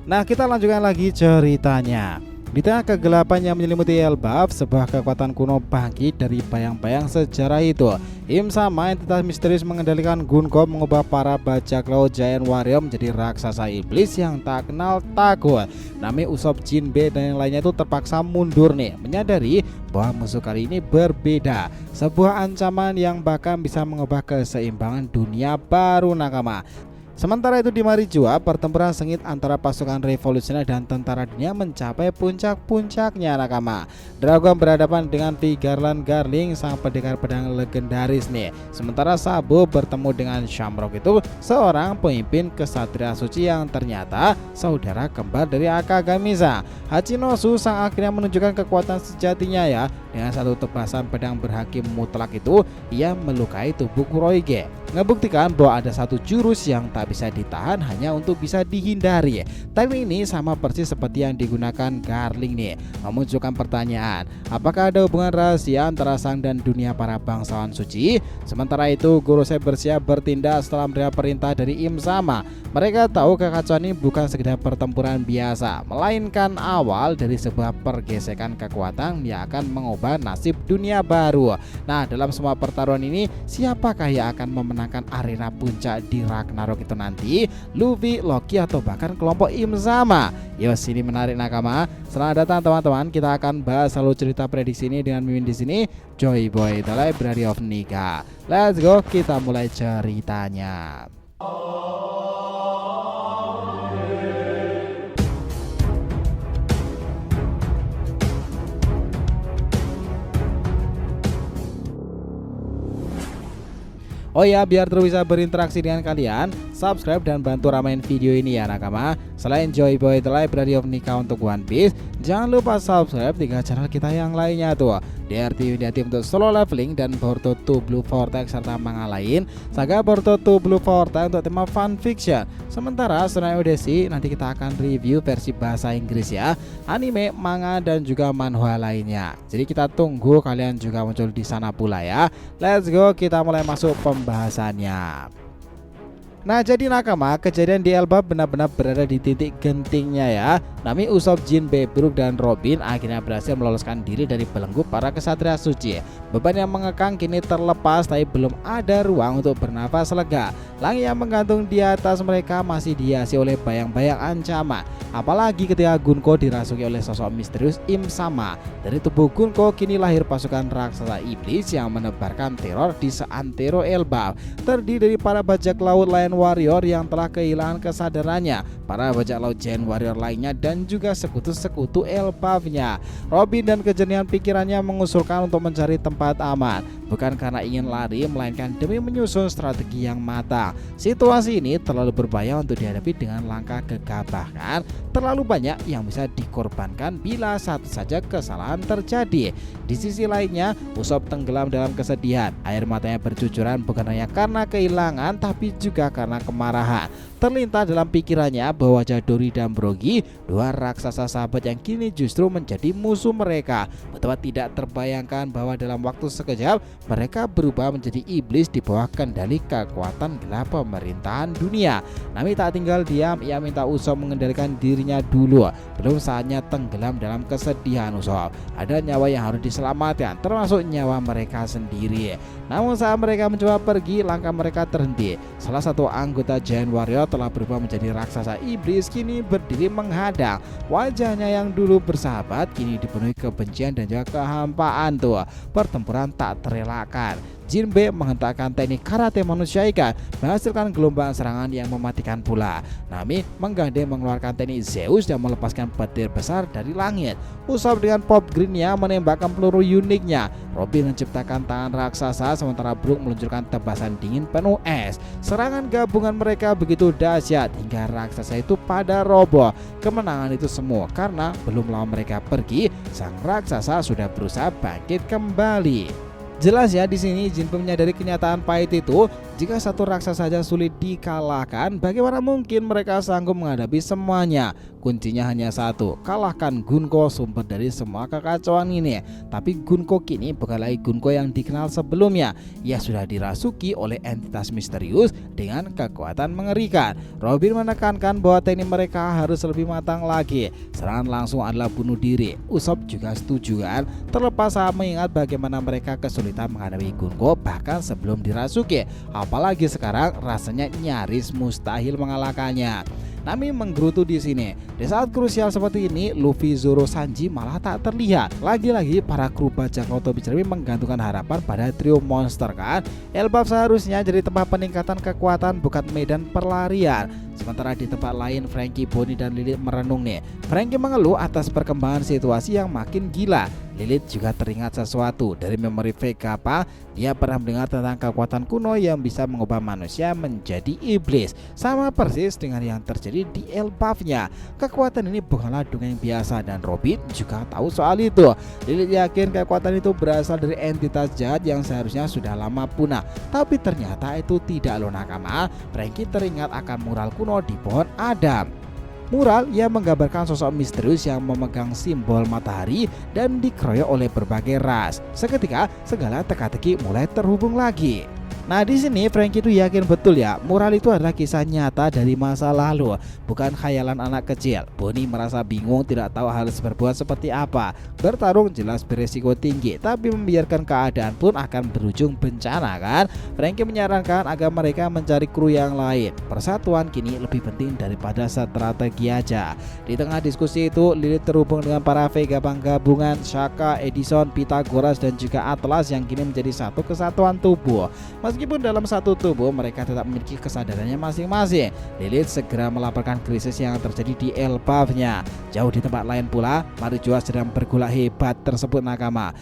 Nah, kita lanjutkan lagi ceritanya. Di tengah kegelapan yang menyelimuti Elbaf, sebuah kekuatan kuno bangkit dari bayang-bayang sejarah itu. Im Sama, entitas misterius mengendalikan Gunko, mengubah para bajak laut Giant Warrior menjadi raksasa iblis yang tak kenal takut. Nami, Usopp, Jinbe dan yang lainnya itu terpaksa mundur nih, menyadari bahwa musuh kali ini berbeda. Sebuah ancaman yang bahkan bisa mengubah keseimbangan dunia baru nakama. Sementara itu di Marijua, pertempuran sengit antara pasukan revolusioner dan tentara dunia mencapai puncak-puncaknya nakama. Dragon berhadapan dengan Vigarland Garling, sang pendekar pedang legendaris nih. Sementara Sabo bertemu dengan Shamrock, itu seorang pemimpin kesatria suci yang ternyata saudara kembar dari Akagamisa. Hachinosu sang akhirnya menunjukkan kekuatan sejatinya ya. Dengan satu tebasan pedang berhakim mutlak itu, ia melukai tubuh Kuroige, ngebuktikan bahwa ada satu jurus yang tak bisa ditahan hanya untuk bisa dihindari. Teknik ini sama persis seperti yang digunakan Garling nih, memunculkan pertanyaan, apakah ada hubungan rahasia antara sang dan dunia para bangsawan suci? Sementara itu Gorosei bersiap bertindak setelah menerima perintah dari Im Sama. Mereka tahu kekacauan ini bukan sekedar pertempuran biasa, melainkan awal dari sebuah pergesekan kekuatan yang akan mengubah nasib dunia baru. Nah, dalam semua pertarungan ini, siapakah yang akan memenangkan arena puncak di Ragnarok itu nanti? Luffy, Loki, atau bahkan kelompok Im Sama? Yo, sini menarik nakama. Selamat datang teman-teman, kita akan bahas seluruh cerita prediksi ini dengan Mimin di sini, Joy Boy, The Library of Nika. Let's go, kita mulai ceritanya. Oh ya, biar terus bisa berinteraksi dengan kalian, subscribe dan bantu ramein video ini ya nakama. Selain Joy Boy The Library of Nika untuk One Piece, jangan lupa subscribe 3 channel kita yang lainnya tuh, DRT Widiati untuk solo leveling dan Boruto 2 Blue Vortex serta manga lain, Saga Boruto 2 Blue Vortex untuk tema fan fiction. Sementara Tsunade Odyssey nanti kita akan review versi bahasa Inggris ya, anime, manga dan juga manhwa lainnya. Jadi kita tunggu kalian juga muncul di sana pula ya. Let's go, kita mulai masuk pembahasannya. Nah, jadi nakama, kejadian di Elbaf benar-benar berada di titik gentingnya ya. Nami, Usopp, Jinbe, Brook dan Robin akhirnya berhasil meloloskan diri dari belenggu para kesatria suci. Beban yang mengekang kini terlepas, tapi belum ada ruang untuk bernafas lega. Langit yang menggantung di atas mereka masih dihiasi oleh bayang-bayang ancaman. Apalagi ketika Gunko dirasuki oleh sosok misterius Im Sama. Dari tubuh Gunko kini lahir pasukan raksasa iblis yang menebarkan teror di seantero Elbaf. Terdiri dari para bajak laut Lion Warrior yang telah kehilangan kesadarannya, para bajak laut Giant Warrior lainnya, dan juga sekutu-sekutu Elbafnya. Robin dan kejernihan pikirannya mengusulkan untuk mencari tempat aman, bukan karena ingin lari, melainkan demi menyusun strategi yang matang. Situasi ini terlalu berbahaya untuk dihadapi dengan langkah gegabah, bahkan terlalu banyak yang bisa dikorbankan bila satu saja kesalahan terjadi. Di sisi lainnya, Usopp tenggelam dalam kesedihan. Air matanya bercucuran bukan hanya karena kehilangan, tapi juga karena kemarahan. Terlintas dalam pikirannya bahwa Chidori dan Brogy, dua raksasa sahabat yang kini justru menjadi musuh mereka. Betapa tidak terbayangkan bahwa dalam waktu sekejap mereka berubah menjadi iblis di bawah kendali kekuatan gelap pemerintahan dunia. Nami tak tinggal diam, ia minta Usopp mengendalikan dirinya dulu. Belum saatnya tenggelam dalam kesedihan Usopp. Ada nyawa yang harus diselamatkan, termasuk nyawa mereka sendiri. Namun saat mereka mencoba pergi, langkah mereka terhenti. Salah satu anggota Giant Warrior telah berubah menjadi raksasa iblis, kini berdiri menghadang. Wajahnya yang dulu bersahabat kini dipenuhi kebencian dan juga kehampaan tuh. Pertempuran tak terelakkan. Jinbe menghentakkan teknik karate manusia ikan, menghasilkan gelombang serangan yang mematikan pula. Nami menggandeng mengeluarkan teknik Zeus dan melepaskan petir besar dari langit. Usopp dengan pop greennya menembakkan peluru uniknya. Robin menciptakan tangan raksasa, sementara Brook meluncurkan tebasan dingin penuh es. Serangan gabungan mereka begitu dahsyat hingga raksasa itu pada roboh. Kemenangan itu semua karena belum lama mereka pergi, sang raksasa sudah berusaha bangkit kembali. Jelas ya, di sini Jinbe menyadari kenyataan pahit itu. Jika satu raksasa saja sulit dikalahkan, bagaimana mungkin mereka sanggup menghadapi semuanya? Kuncinya hanya satu, kalahkan Gunko, sumber dari semua kekacauan ini. Tapi Gunko kini bukan lagi Gunko yang dikenal sebelumnya. Ia sudah dirasuki oleh entitas misterius dengan kekuatan mengerikan. Robin menekankan bahwa teknik mereka harus lebih matang lagi. Serangan langsung adalah bunuh diri. Usopp juga setuju kan? Terlepas saat mengingat bagaimana mereka kesulitan menghadapi Gunko bahkan sebelum dirasuki. Apalagi sekarang rasanya nyaris mustahil mengalahkannya. Nami menggerutu di sini. Di saat krusial seperti ini, Luffy, Zoro, Sanji malah tak terlihat. Lagi-lagi para kru bajak laut Tobi Jeremy menggantungkan harapan pada trio monster kan. Elbaf seharusnya jadi tempat peningkatan kekuatan, bukan medan perlarian. Sementara di tempat lain, Franky, Bonnie, dan Lilith merenung nih. Franky mengeluh atas perkembangan situasi yang makin gila. Lilith juga teringat sesuatu dari memori Vegapunk. Dia pernah mendengar tentang kekuatan kuno yang bisa mengubah manusia menjadi iblis, sama persis dengan yang terjadi di Elbaf-nya. Kekuatan ini bukanlah dongeng biasa dan Robin juga tahu soal itu. Lilith yakin kekuatan itu berasal dari entitas jahat yang seharusnya sudah lama punah. Tapi ternyata itu tidak loh nakama. Franky teringat akan mural kuno di pohon Adam. Mural yang menggambarkan sosok misterius yang memegang simbol matahari dan dikeroyok oleh berbagai ras. Seketika segala teka-teki mulai terhubung lagi. Nah di sini Franky itu yakin betul ya, mural itu adalah kisah nyata dari masa lalu, bukan khayalan anak kecil. Bonnie merasa bingung, tidak tahu harus berbuat seperti apa. Bertarung jelas beresiko tinggi, tapi membiarkan keadaan pun akan berujung bencana kan. Franky menyarankan agar mereka mencari kru yang lain. Persatuan kini lebih penting daripada strategi aja. Di tengah diskusi itu, Lilith terhubung dengan para Vegapunk gabungan, Shaka, Edison, Pythagoras, dan juga Atlas yang kini menjadi satu kesatuan tubuh. Meskipun dalam satu tubuh mereka tetap memiliki kesadarannya masing-masing. Lilith segera melaporkan krisis yang terjadi di Elbaf-nya. Jauh di tempat lain pula, Marujoa sedang bergolak hebat tersebut nakama.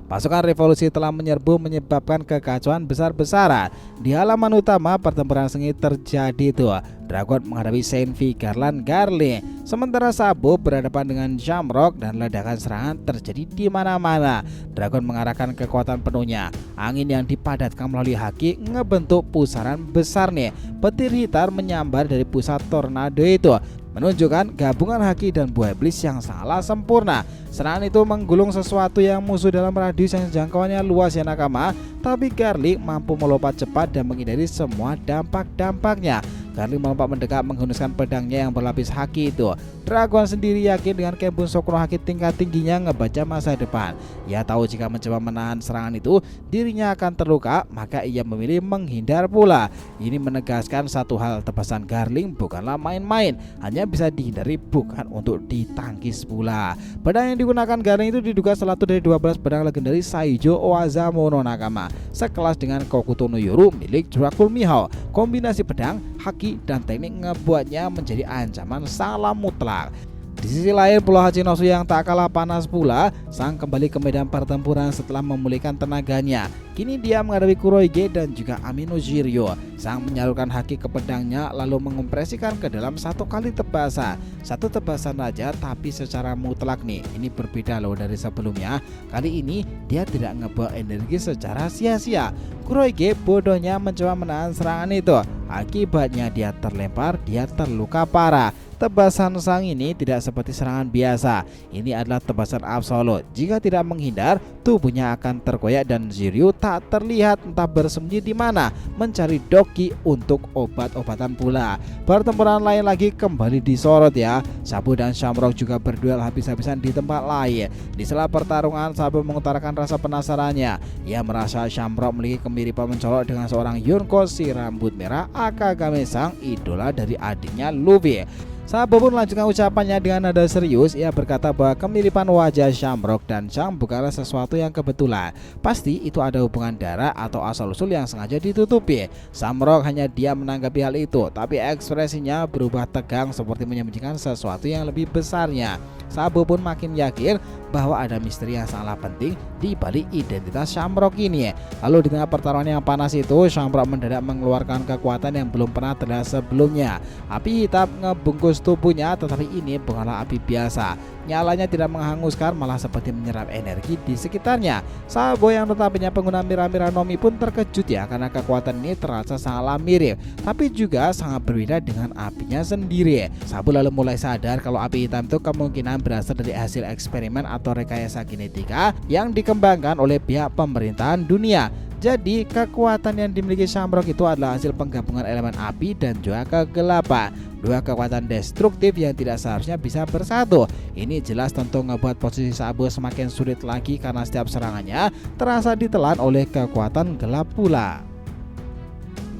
Pasukan revolusi telah menyerbu menyebabkan kekacauan besar-besaran. Di halaman utama pertempuran sengit terjadi tuh. Dragon menghadapi Senvi, Garland, Garly. Sementara Sabo berhadapan dengan Shamrock dan ledakan serangan terjadi di mana-mana. Dragon mengarahkan kekuatan penuhnya. Angin yang dipadatkan melalui haki ngebentuk pusaran besar nih. Petir hitam menyambar dari pusat tornado itu, menunjukkan gabungan haki dan buah iblis yang sangatlah sempurna. Serangan itu menggulung sesuatu yang musuh dalam radius yang jangkauannya luas ya nakama. Tapi Garlic mampu melompat cepat dan menghindari semua dampak-dampaknya. Garlic melompat mendekat menghunuskan pedangnya yang berlapis haki itu. Dragon sendiri yakin dengan Kembun Sokuro haki tingkat tingginya ngebaca masa depan. Ia tahu jika mencoba menahan serangan itu dirinya akan terluka, maka ia memilih menghindar pula. Ini menegaskan satu hal, tebasan Garlic bukanlah main-main, hanya bisa dihindari bukan untuk ditangkis pula. Pedang yang digunakan Garlic itu diduga salah satu dari 12 pedang legendaris Saijo Owazamono nakama, sekelas dengan Kokuto no Yoru milik Dracul Mihawk. Kombinasi pedang, haki, dan teknik ngebuatnya menjadi ancaman salah mutlak. Di sisi lain, Pulau Hachinosu yang tak kalah panas pula, sang kembali ke medan pertempuran setelah memulihkan tenaganya. Kini dia menghadapi Kuroige dan juga Amino Jiryo. Sang menyalurkan haki ke pedangnya lalu mengompresikan ke dalam satu kali tebasan. Satu tebasan aja tapi secara mutlak nih. Ini berbeda loh dari sebelumnya. Kali ini dia tidak ngebawa energi secara sia-sia. Kuroige bodohnya mencoba menahan serangan itu. Akibatnya dia terlempar, dia terluka parah. Tebasan sang ini tidak seperti serangan biasa. Ini adalah tebasan absolut. Jika tidak menghindar, tubuhnya akan terkoyak dan Jiryu tak terlihat entah bersembunyi di mana, mencari Doki untuk obat-obatan pula. Pertempuran lain lagi kembali disorot ya. Sabo dan Shamrock juga berduel habis-habisan di tempat lain. Di sela pertarungan, Sabo mengutarakan rasa penasarannya. Ia merasa Shamrock memiliki kemiripan mencolok dengan seorang Yonko si rambut merah, Akagame sang idola dari adiknya Luffy. Sabo pun melanjutkan ucapannya dengan nada serius. Ia berkata bahwa kemiripan wajah Shamrock dan Chang bukanlah sesuatu yang kebetulan. Pasti itu ada hubungan darah atau asal-usul yang sengaja ditutupi. Shamrock hanya diam menanggapi hal itu, tapi ekspresinya berubah tegang seperti menyembunyikan sesuatu yang lebih besarnya. Sabo pun makin yakin bahwa ada misteri yang sangat penting di balik identitas Shamrock ini. Lalu di tengah pertarungan yang panas itu, Shamrock mendadak mengeluarkan kekuatan yang belum pernah terlihat sebelumnya. Api hitam ngebungkus membungkus tubuhnya, tetapi ini bukanlah api biasa. Nyalanya tidak menghanguskan, malah seperti menyerap energi di sekitarnya. Sabo yang notabene pengguna Mira Nomi pun terkejut ya, karena kekuatan ini terasa sangatlah mirip, tapi juga sangat berbeda dengan apinya sendiri. Sabo lalu mulai sadar kalau api hitam itu kemungkinan berasal dari hasil eksperimen atau rekayasa genetika yang dikembangkan oleh pihak pemerintahan dunia. Jadi kekuatan yang dimiliki Shamrock itu adalah hasil penggabungan elemen api dan juga kegelapan. Dua kekuatan destruktif yang tidak seharusnya bisa bersatu. Ini jelas tentu ngebuat posisi Sabo semakin sulit lagi karena setiap serangannya terasa ditelan oleh kekuatan gelap pula.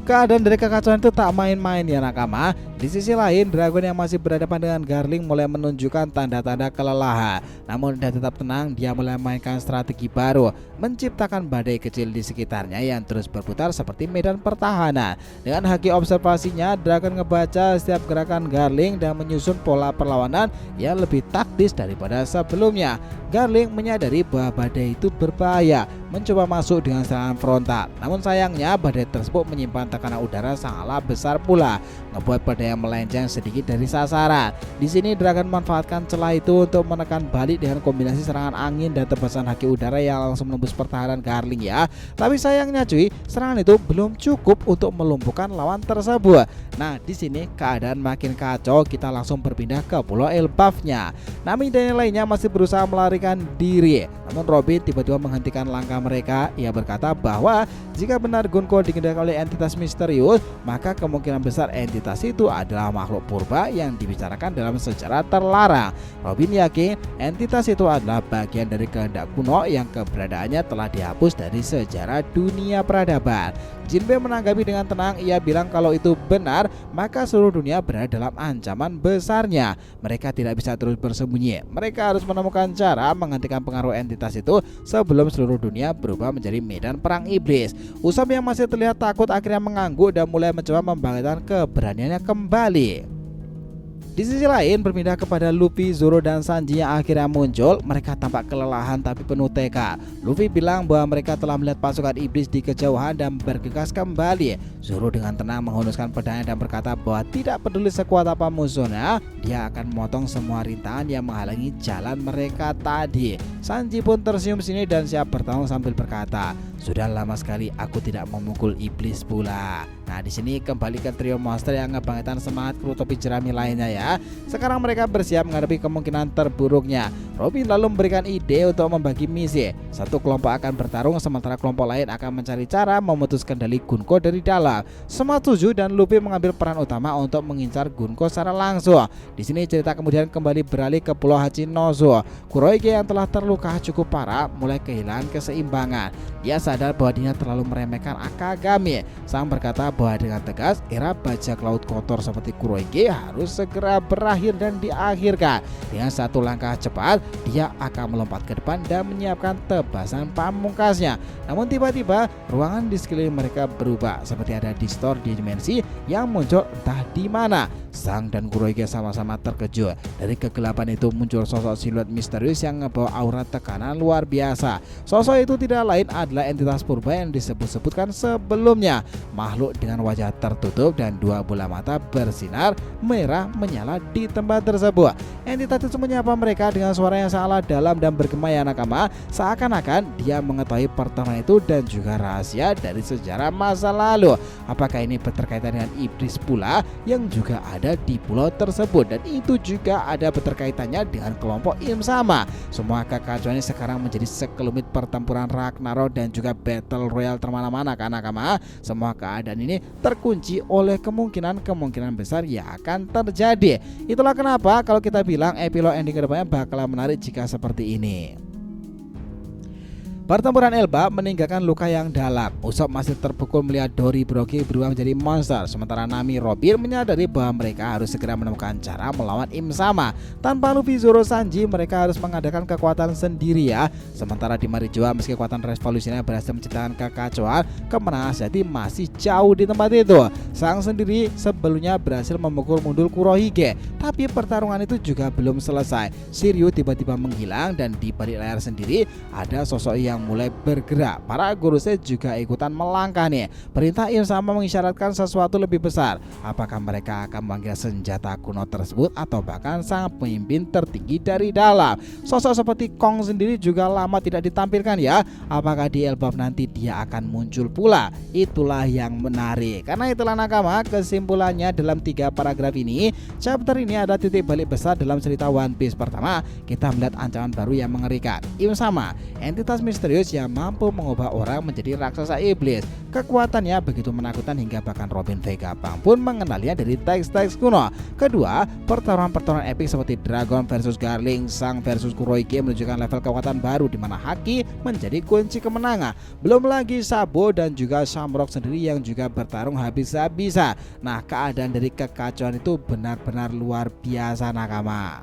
Keadaan dari kekacauan itu tak main-main ya nakama. Di sisi lain, Dragon yang masih berhadapan dengan Garling mulai menunjukkan tanda-tanda kelelahan. Namun dia tetap tenang, dia mulai memainkan strategi baru, menciptakan badai kecil di sekitarnya yang terus berputar seperti medan pertahanan. Dengan haki observasinya, Dragon ngebaca setiap gerakan Garling dan menyusun pola perlawanan yang lebih taktis daripada sebelumnya. Garling menyadari bahwa badai itu berbahaya, mencoba masuk dengan serangan frontal. Namun sayangnya badai tersebut menyimpan tekanan udara sangatlah besar pula, ngebuat badai yang melenceng sedikit dari sasaran. Di sini Dragon memanfaatkan celah itu untuk menekan balik dengan kombinasi serangan angin dan tebasan haki udara yang langsung menembus pertahanan Garling ya. Tapi sayangnya cuy, serangan itu belum cukup untuk melumpuhkan lawan tersebut. Nah, di sini keadaan makin kacau, kita langsung berpindah ke Pulau Elbafnya. Nami dan yang lainnya masih berusaha melarikan diri. Namun Robin tiba-tiba menghentikan langkah mereka. Ia berkata bahwa jika benar Gunko dikendalikan oleh entitas misterius, maka kemungkinan besar entitas itu adalah makhluk purba yang dibicarakan dalam sejarah terlarang. Robin yakin entitas itu adalah bagian dari kehendak kuno yang keberadaannya telah dihapus dari sejarah dunia peradaban. Jinbe menanggapi dengan tenang. Ia bilang kalau itu benar, maka seluruh dunia berada dalam ancaman besarnya. Mereka tidak bisa terus bersembunyi. Mereka harus menemukan cara menghentikan pengaruh entitas itu sebelum seluruh dunia berubah menjadi medan perang iblis. Usopp yang masih terlihat takut akhirnya mengangguk dan mulai mencoba membangkitkan keberaniannya kembali. Di sisi lain, berpindah kepada Luffy, Zoro, dan Sanji yang akhirnya muncul. Mereka tampak kelelahan tapi penuh tekad. Luffy bilang bahwa mereka telah melihat pasukan iblis di kejauhan dan bergegas kembali. Zoro dengan tenang menghunuskan pedangnya dan berkata bahwa tidak peduli sekuat apa musuhnya, dia akan memotong semua rintangan yang menghalangi jalan mereka tadi. Sanji pun tersenyum sini dan siap bertarung sambil berkata, sudah lama sekali aku tidak memukul iblis pula. Nah, di sini kembali ke trio monster yang ngebangkitan semangat kru topi jerami lainnya ya. Sekarang mereka bersiap menghadapi kemungkinan terburuknya. Robin lalu memberikan ide untuk membagi misi. Satu kelompok akan bertarung sementara kelompok lain akan mencari cara memutus kendali Gunko dari dalam. Semua setuju dan Luffy mengambil peran utama untuk mengincar Gunko secara langsung. Di sini cerita kemudian kembali beralih ke Pulau Hachinozo. Kurohige yang telah terluka cukup parah mulai kehilangan keseimbangan. Dia sadar bahwa dia terlalu meremehkan Akagami. Sang berkata bahwa dengan tegas era bajak laut kotor seperti Kurohige harus segera berakhir dan diakhirkan. Dengan satu langkah cepat dia akan melompat ke depan dan menyiapkan tebasan pamungkasnya. Namun tiba-tiba ruangan di sekeliling mereka berubah seperti ada distor di dimensi yang muncul entah di mana. Sang dan Kurohige sama-sama terkejut. Dari kegelapan itu muncul sosok siluet misterius yang membawa aura tekanan luar biasa. Sosok itu tidak lain adalah entitas purba yang disebut-sebutkan sebelumnya. Makhluk dengan wajah tertutup dan dua bola mata bersinar merah menyala di tempat tersebut. Entitas itu menyapa mereka dengan suara yang sangat dalam dan bergema ya nakama, seakan-akan dia mengetahui pertemuan itu dan juga rahasia dari sejarah masa lalu. Apakah ini berkaitan dengan iblis pula yang juga ada di pulau tersebut, dan itu juga ada berkaitannya dengan kelompok Im sama. Semua kekacauan ini sekarang menjadi sekelumit pertempuran Ragnarok dan juga battle royale termana-mana kan nakama. Semua keadaan ini terkunci oleh kemungkinan besar yang akan terjadi. Itulah kenapa kalau kita bilang epilog ending kedepannya bakalan menarik jika seperti ini. Pertempuran Elbaf meninggalkan luka yang dalam. Usopp masih terpukul melihat Dory Broggy berubah menjadi monster, sementara Nami Robin menyadari bahwa mereka harus segera menemukan cara melawan Im sama. Tanpa Luffy, Zoro, Sanji, mereka harus mengadakan kekuatan sendiri ya. Sementara di Marijoa, meski kekuatan revolusioner berhasil menciptakan kekacauan, kemenangan sejati masih jauh di tempat itu. Sang sendiri sebelumnya berhasil memukul mundur Kurohige, tapi pertarungan itu juga belum selesai. Shiryu tiba-tiba menghilang dan di balik layar sendiri ada sosok yang yang mulai bergerak. Para Gorosei juga ikutan melangkah nih. Perintah Im-sama mengisyaratkan sesuatu lebih besar. Apakah mereka akan memanggil senjata kuno tersebut atau bahkan sang pemimpin tertinggi dari dalam? Sosok seperti Kong sendiri juga lama tidak ditampilkan ya. Apakah di Elbaf nanti dia akan muncul pula? Itulah yang menarik. Karena itulah nakama, kesimpulannya dalam 3 paragraf ini, chapter ini ada titik balik besar dalam cerita One Piece. Pertama, kita melihat ancaman baru yang mengerikan. Im-sama, entitas misterius yang mampu mengubah orang menjadi raksasa iblis. Kekuatannya begitu menakutkan hingga bahkan Robin Vegapunk pun mengenalinya dari teks-teks kuno. Kedua, pertarungan-pertarungan epik seperti Dragon versus Garling, Sang versus Kuroige menunjukkan level kekuatan baru di mana haki menjadi kunci kemenangan. Belum lagi Sabo dan juga Shamrock sendiri yang juga bertarung habis-habisan. Nah, keadaan dari kekacauan itu benar-benar luar biasa nakama.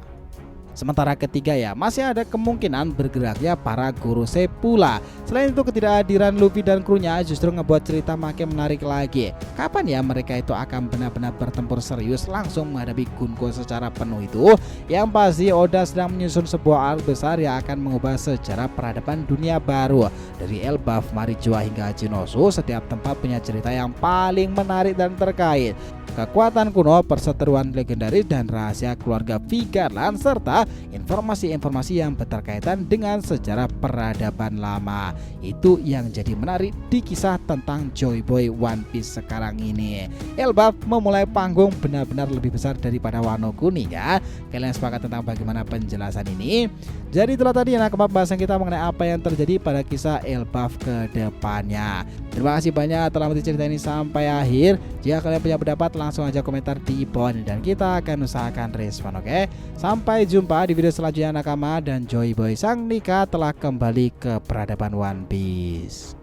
Sementara ketiga ya, masih ada kemungkinan bergeraknya para Gorosei pula. Selain itu, ketidakhadiran Luffy dan krunya justru ngebuat cerita makin menarik lagi. Kapan ya mereka itu akan benar-benar bertempur serius langsung menghadapi Gunko secara penuh itu? Yang pasti Oda sedang menyusun sebuah arc besar yang akan mengubah sejarah peradaban dunia baru. Dari Elbaf, Marijoa hingga Hachinosu, setiap tempat punya cerita yang paling menarik dan terkait. Kekuatan kuno, perseteruan legendaris dan rahasia keluarga Vigarland serta informasi-informasi yang berkaitan dengan sejarah peradaban lama. Itu yang jadi menarik di kisah tentang Joy Boy One Piece sekarang ini. Elbaf memulai panggung benar-benar lebih besar daripada Wano Kuni ya. Kalian sepakat tentang bagaimana penjelasan ini? Jadi itulah tadi pembahasan kita mengenai apa yang terjadi pada kisah Elbaf ke depannya. Terima kasih banyak telah menonton cerita ini sampai akhir. Jika kalian punya pendapat, langsung aja komentar di bawah ini dan kita akan usahakan respon, oke? Sampai jumpa di video selanjutnya nakama, dan Joy Boy Sang Nika telah kembali ke peradaban One Piece.